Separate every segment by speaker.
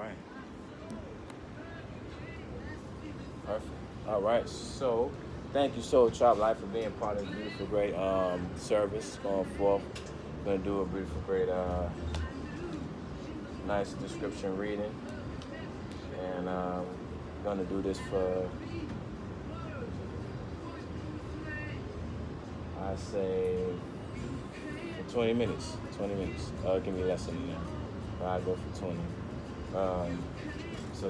Speaker 1: right. Perfect. All right. So, thank you, Soul Tribe Life, for being part of this beautiful, great service going forth. Gonna do a beautiful, great, nice description reading, and gonna do this for, I say, for 20 minutes. 20 minutes. It can be less than that, but I go for 20. So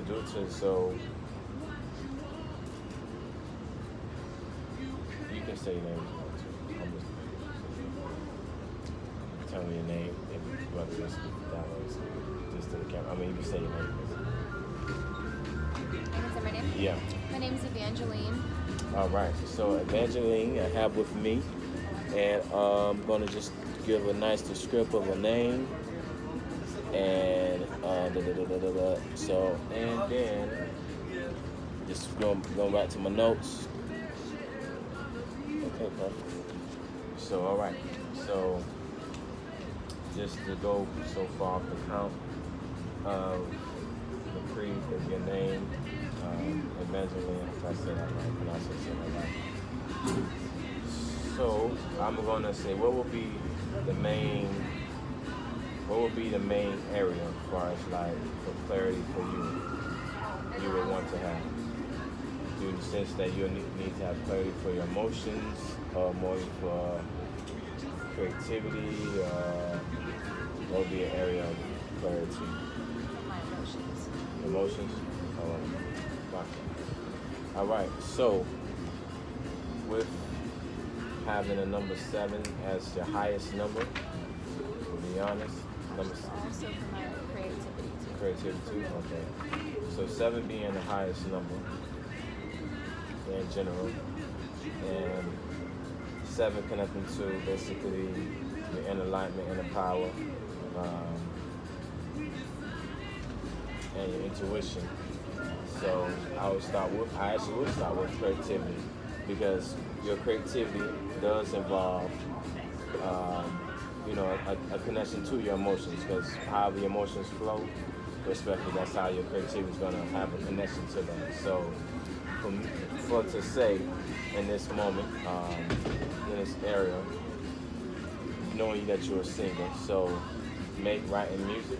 Speaker 1: you can say your name if you want to. I'm just tell me your name if you want to just speak that way, just to the camera. I mean, you can say your name.
Speaker 2: I can say my name?
Speaker 1: Yeah.
Speaker 2: My name is Evangeline.
Speaker 1: All right. So Evangeline, I have with me, and I'm gonna just give a nice description of a name, and so, and then just going back to my notes. Okay, perfect. So, all right. So, just to go so far off the count of the creed of your name, Evangeline, if I say that right, pronounce it right. So, I'm gonna say, what will be the main area as far as like for clarity for you would want to have? Do you sense that you need to have clarity for your emotions, or more for creativity, or what would be an area of clarity?
Speaker 2: My emotions.
Speaker 1: Emotions? All right, so with having a number 7 as your highest number, to be honest, number 7.
Speaker 2: Also for my creativity too.
Speaker 1: Creativity too? Okay. So 7 being the highest number in general, and 7 connecting to basically your inner alignment, inner power, and your intuition. So I actually would start with creativity, because your creativity does involve, a connection to your emotions, because however your emotions flow, respectively, that's how your creativity is going to have a connection to them. So for to say in this moment, in this area, knowing that you're a singer, so writing music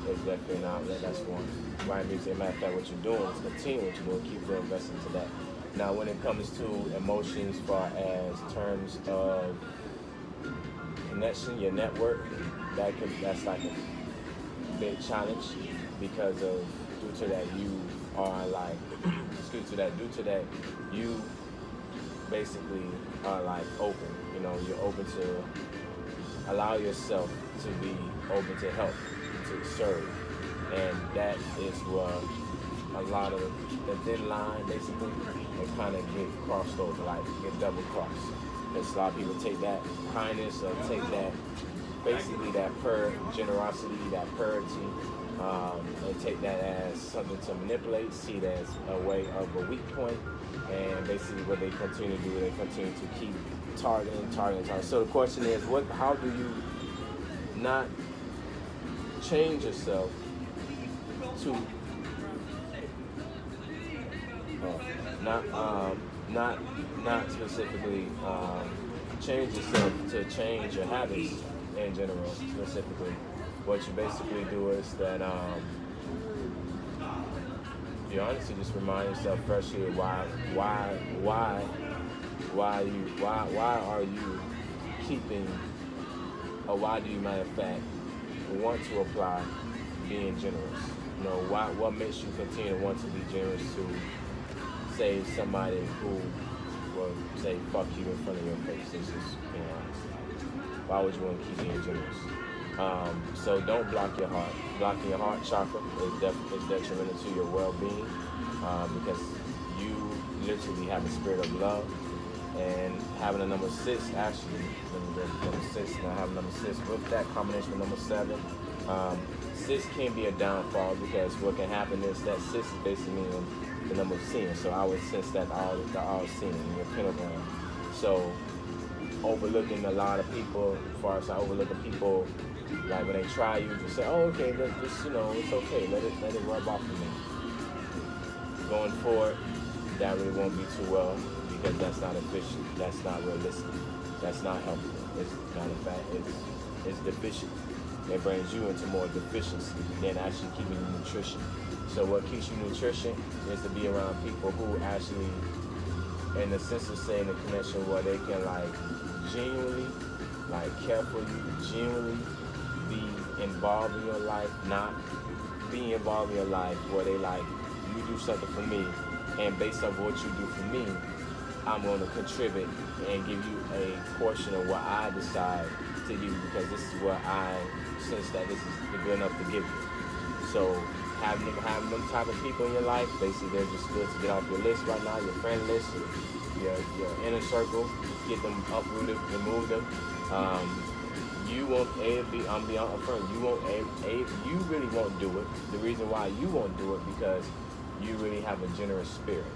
Speaker 1: is definitely an outlet. That's one. Writing music, as a matter of fact, what you're doing is continue what you're doing, keep doing, invest into that. Now, when it comes to emotions, as far as terms of connection, your network, that's like a big challenge, because of due to that you are like due to that you basically are like open. You're open to allow yourself to be open to help, to serve, and that is what a lot of the thin line basically and kind of get crossed over, like get double crossed. Because a lot of people take that kindness, or take that basically that generosity, that purity, and take that as something to manipulate, see it as a way of a weak point, and basically what they continue to do, they continue to keep targeting. So the question is, how do you not change yourself to not specifically change yourself to change your habits in general. Specifically, what you basically do is that you honestly just remind yourself freshly why are you keeping, or why do you, matter of fact, want to apply being generous? What makes you continue to want to be generous to, say, somebody who will say fuck you in front of your face? This is being honest. Why would you want to keep being generous? So don't block your heart. Blocking your heart chakra is detrimental to your well-being, because you literally have a spirit of love. And having a number 6, actually, number 6, and I have number 6 with that combination with number 7. 6 can be a downfall, because what can happen is that 6 is basically meaning the number of seeing. So I would sense that all seeing in your pentagram. So overlooking a lot of people. As far as I overlooking people, like when they try you, just say, "Oh, okay, just it's okay. Let it rub off of me." Going forward, that really won't be too well because that's not efficient. That's not realistic. That's not helpful. It's matter of fact, it's deficient. It brings you into more deficiency than actually keeping you nutrition. So what keeps you nutrition is to be around people who actually, in the sense of saying the connection where they can genuinely care for you, genuinely be involved in your life, not be involved in your life where they you do something for me, and based off what you do for me, I'm going to contribute and give you a portion of what I decide to give you because this is what I sense that this is good enough to give you. So having them type of people in your life, basically they're just good to get off your list right now, your friend list, your inner circle, get them uprooted, remove them. You won't I'm being upfront, you really won't do it. The reason why you won't do it because you really have a generous spirit.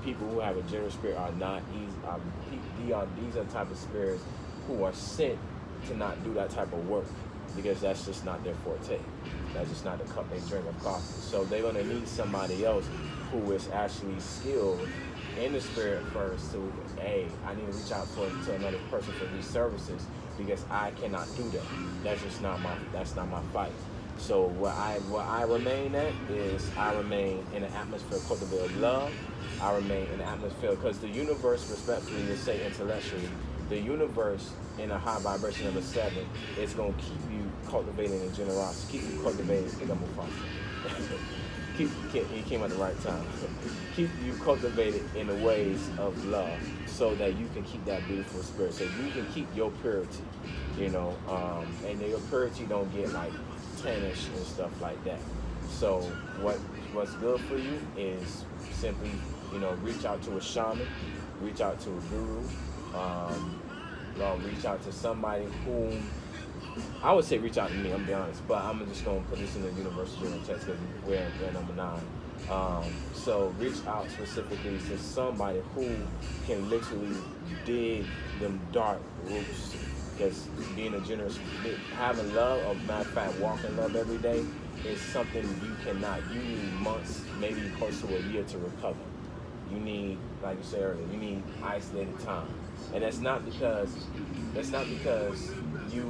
Speaker 1: People who have a generous spirit are not easy. These are the type of spirits who are sent to not do that type of work because that's just not their forte. That's just not the cup they drink of coffee. So they're gonna need somebody else who is actually skilled in the spirit first to, hey, I need to reach out to another person for these services because I cannot do that. That's not my fight. So what I remain at is I remain in an atmosphere cultivated love. I remain in an atmosphere because the universe, respectfully to say intellectually, the universe in a high vibration number 7 is going to keep you cultivating in generosity, keep you cultivating in number 5. He came at the right time. Keep you cultivated in the ways of love so that you can keep that beautiful spirit, so you can keep your purity, and your purity don't get tannish and stuff like that. So what's good for you is simply, reach out to a shaman, reach out to a guru, reach out to somebody whom I would say reach out to me, I'm be honest, but I'm just going to put this in the universal general text because we're number 9. So reach out specifically to somebody who can literally dig them dark roots. Because being a generous, having love, or matter of fact, walking love every day is something you need months, maybe close to a year to recover. You need, like you said earlier, you need isolated time. And that's not because you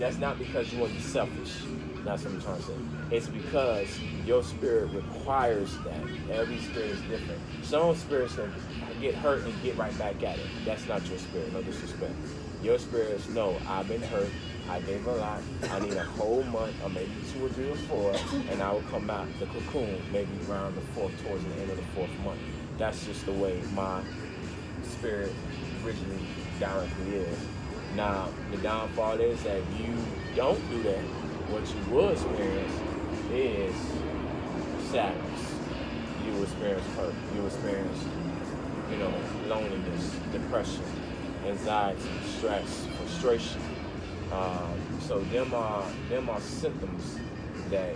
Speaker 1: want to be selfish. That's what I'm trying to say. It's because your spirit requires that. Every spirit is different. Some spirits can get hurt and get right back at it. That's not your spirit, no disrespect. Your spirit is, no, I've been hurt, I gave a lot, I need a whole month, or maybe 2 or 3 or 4, and I will come out the cocoon maybe around the 4th, towards the end of the 4th month. That's just the way my spirit originally directly is. Now, the downfall is that you don't do that. What you will experience is sadness. You will experience hurt. You will experience, loneliness, depression, anxiety, stress, frustration. So them are symptoms that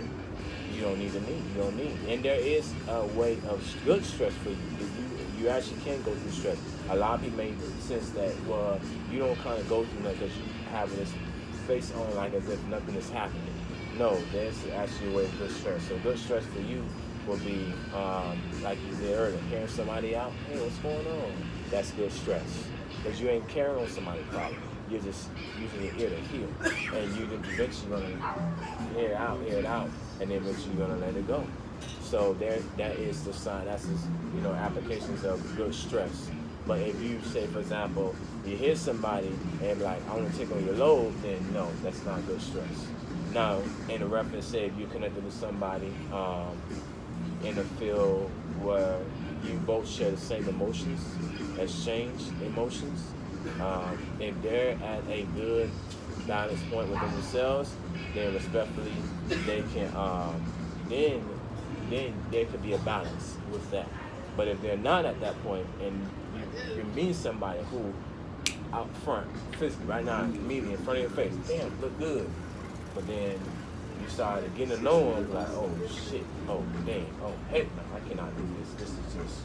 Speaker 1: you don't need. And there is a way of good stress for you. You actually can go through stress. A lot of people may sense that, well, you don't kind of go through that because you have this face on like as if nothing is happening. No, there's actually a way of good stress. So good stress for you will be, like you did earlier, hearing somebody out, hey, what's going on? That's good stress. Because you ain't carrying on somebody's problem. You're just using your ear to hear. And you eventually going to hear it out, and then eventually you're going to let it go. So that is the sign. That's just, applications of good stress. But if you say, for example, you hear somebody and be like, I want to take on your load, then no, that's not good stress. Now, in the reference, say if you're connected with somebody in a field where you both share the same emotions, exchange emotions, if they're at a good balance point within themselves, then respectfully, they can, then there could be a balance with that. But if they're not at that point, and you meet somebody who out front, physically, right now, immediately in front of your face, damn, look good. But then you started getting to know them, like, oh shit, oh dang, oh heck no, I cannot do this. This is just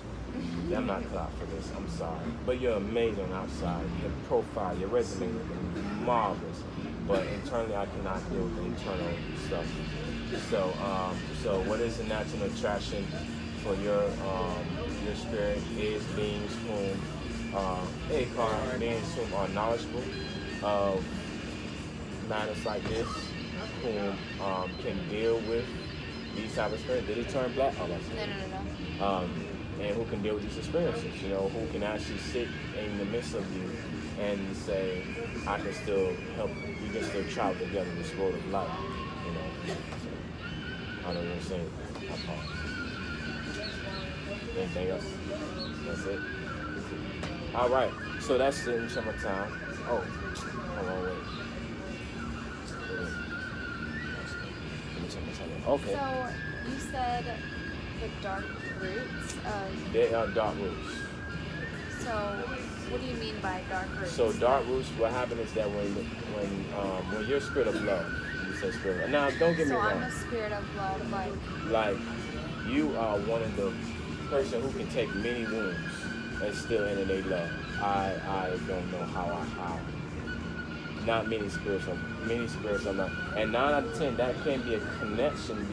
Speaker 1: I'm not cut out for this. I'm sorry, but you're amazing on outside. Your profile, your resume is marvelous, but internally, I cannot deal with the internal stuff. So what is the natural attraction for your spirit is beings whom, beings whom are knowledgeable of matters like this, whom can deal with these type of spirits. Did it turn black? Oh, that's
Speaker 2: No,
Speaker 1: it.
Speaker 2: no, no, no.
Speaker 1: And who can deal with these experiences, who can actually sit in the midst of you and say, I can still help, we can still travel together in this road of life, So, I don't even say anything. I pause. Anything else? That's it? All right, so that's it in summertime. Oh, hold on, wait. Let me check my time. Okay.
Speaker 2: So you said the dark roots of.
Speaker 1: They are dark roots.
Speaker 2: So what do you mean by dark roots?
Speaker 1: So dark roots, what happens is that when you're a spirit of love, you say spirit. Now don't get me
Speaker 2: So
Speaker 1: wrong.
Speaker 2: I'm a spirit of love,
Speaker 1: Like you are one of the person who can take many wounds and still enter their love. I don't know how. Not many spirits are not. And 9 out of 10, that can be a connection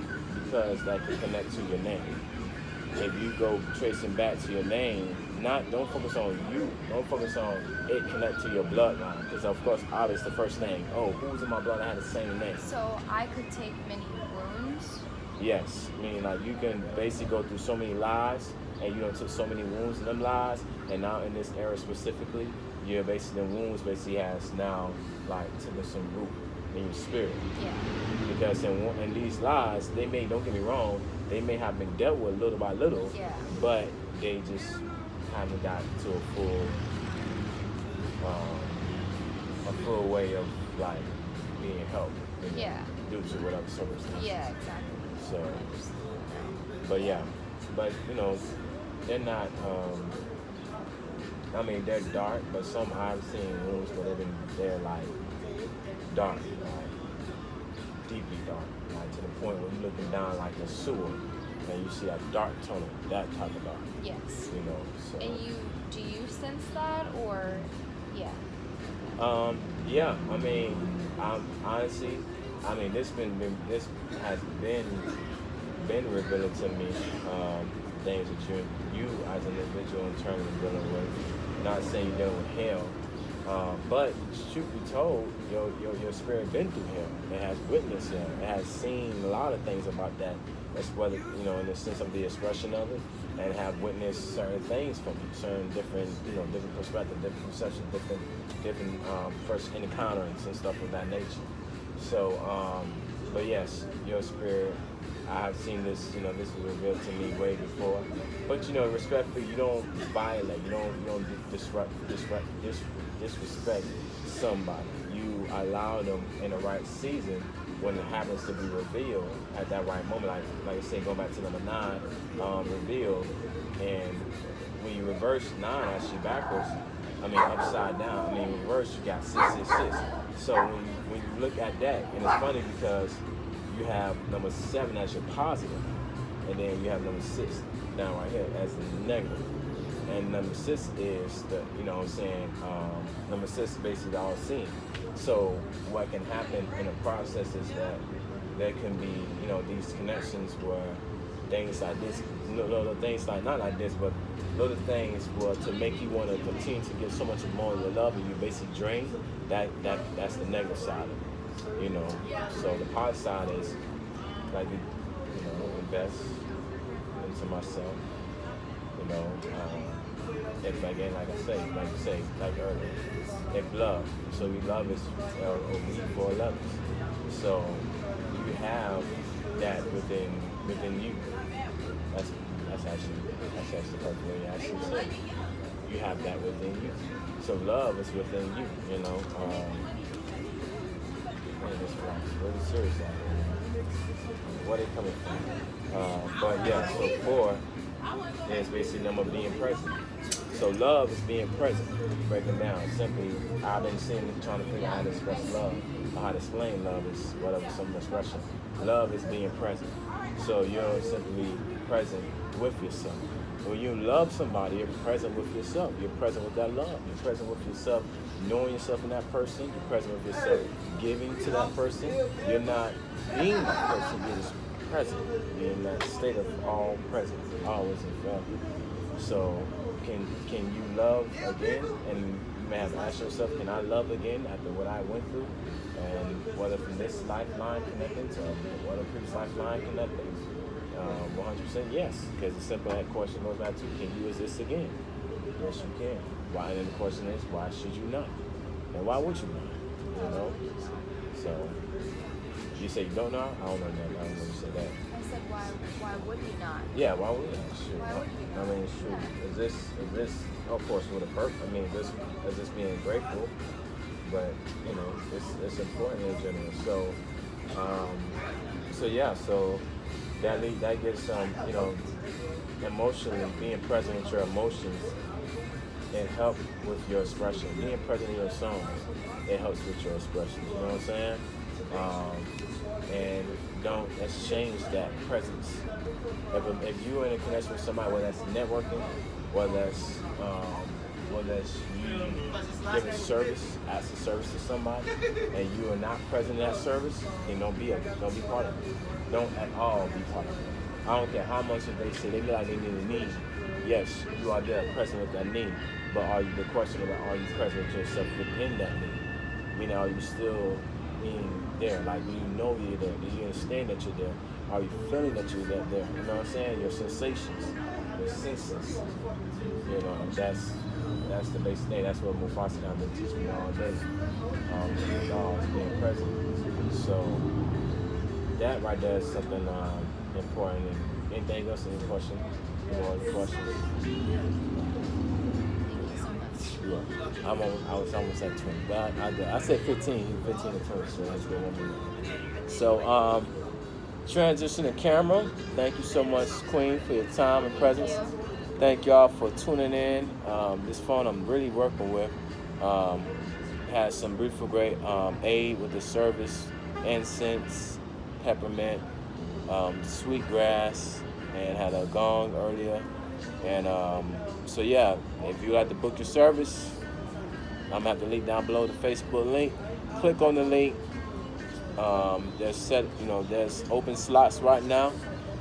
Speaker 1: because that can connect to your name. If you go tracing back to your name, don't focus on you. Don't focus on it connect to your bloodline. Because of course, obviously the first thing, who's in my blood that had the same name?
Speaker 2: So I could take many wounds.
Speaker 1: Yes, meaning like you can basically go through so many lives, and you done took so many wounds in them lives, and now in this era specifically, you're basically the wounds basically has now like taken some root in your spirit.
Speaker 2: Yeah.
Speaker 1: Because in these lives, don't get me wrong, they may have been dealt with little by little,
Speaker 2: Yeah.
Speaker 1: but they just haven't got to a full way of like being helped.
Speaker 2: Yeah.
Speaker 1: Due to whatever circumstances.
Speaker 2: Yeah, exactly.
Speaker 1: So, but they're not. They're dark, but some I've seen rooms where they're like dark, like deeply dark, like to the point where you're looking down like a sewer and you see a dark tunnel, that type of dark.
Speaker 2: Yes.
Speaker 1: So.
Speaker 2: And do you sense that or yeah?
Speaker 1: Yeah. Honestly, this has been revealed to me. Things that you as an individual internally dealing with. Not saying you're dealing with hell, but truth be told, your spirit been through hell. It has witnessed hell. It has seen a lot of things about that. That's whether in the sense of the expression of it, and have witnessed certain things from certain different perspectives, different perceptions, different first encounterings and stuff of that nature. So, but yes, your spirit. I have seen this, this was revealed to me way before. But respectfully, you don't violate, you don't disrespect somebody. You allow them in the right season when it happens to be revealed at that right moment. Like I say, going back to number 9, revealed. And when you reverse 9 actually backwards, upside down, reverse, you got 666. So when you look at that, and it's funny because you have number 7 as your positive, and then you have number 6 down right here as the negative. And number 6 is number 6 is basically all seeing. So what can happen in the process is that there can be, these connections where things like this, little things like, not like this, but little things were to make you want to continue to get so much more of your love, and you basically drain, that's the negative side of it. So the positive side is like, invest into myself, if again, like you say, like earlier, if love, so we love is, we for love is. So you have that within you. That's actually the perfect way to actually say it. You have that within you. So love is within you, really serious out here. Where they coming from? But yeah, so 4 is basically number being present. So love is being present. Breaking down simply, I've been trying to figure out how to express love, or how to explain love is whatever some expression. Love is being present. So you're simply present with yourself. when you love somebody, you're present with yourself. You're present with that love. You're present with yourself, knowing yourself in that person. You're present with yourself, giving to that person. You're not being that person. You're just present. You're in that state of all present, always and forever. So, can you love again? And you may have asked yourself, can I love again after what I went through? And whether from this lifeline connecting to whether previous lifeline connecting, 100% yes. Because the simple question goes back to, can you exist again? Yes, you can. Why? And then the question is, why should you not? And why would you not? You know. So you say you don't know. I don't know that. I don't know you say that.
Speaker 2: I said, why would you not?
Speaker 1: Yeah, why would you not? Shoot.
Speaker 2: Why would you not?
Speaker 1: I mean, shoot.
Speaker 2: Yeah.
Speaker 1: Is this of course with a purpose? I mean, is this being grateful? But you know, it's important in general. So yeah, so that gets you know, emotionally being present with your emotions. It helps with your expression. Being present in your songs, it helps with your expression. You know what I'm saying? And don't exchange that presence. If you're in a connection with somebody, whether that's networking, whether that's you giving service, as a service to somebody, and you are not present in that service, then don't be part of it. Don't at all be part of it. I don't care how much they say they feel like they need a need. Yes, you are there present with that need, but the question about are you present with yourself within that need? Meaning, are you still being there? Like, do you know you're there? Do you understand that you're there? Are you feeling that you're there? You know what I'm saying? Your sensations, your senses. You know, that's the basic thing. That's what Mufasa has been teaching me all day. Being present. So that right there is something important. And anything else? Any question? Any other questions?
Speaker 2: Thank you so much.
Speaker 1: Yeah. I was almost at 20, but I said 15 to 20, so that's good. 1 minute. So transition to camera. Thank you so much, Queen, for your time and presence. Thank y'all for tuning in. This phone I'm really working with has some beautiful, great aid with the service, incense, peppermint, sweetgrass, and had a gong earlier. And so yeah, if you like to book your service, I'm gonna have the link down below, the Facebook link. Click on the link. There's open slots right now,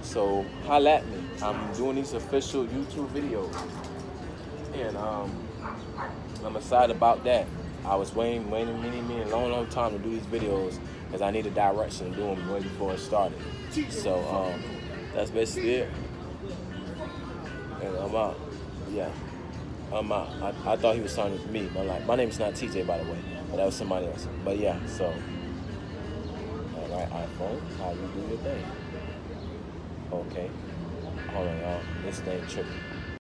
Speaker 1: so holla at me. I'm doing these official YouTube videos, and I'm excited about that. I was waiting a long time to do these videos because I need a direction to do them way before it started. So that's basically it. And I'm out. Yeah, I'm out. I thought he was talking to me, but my name is not TJ, by the way, but that was somebody else. But yeah, so all right, iPhone, how you do your thing? Okay, hold on, y'all. This thing tripping.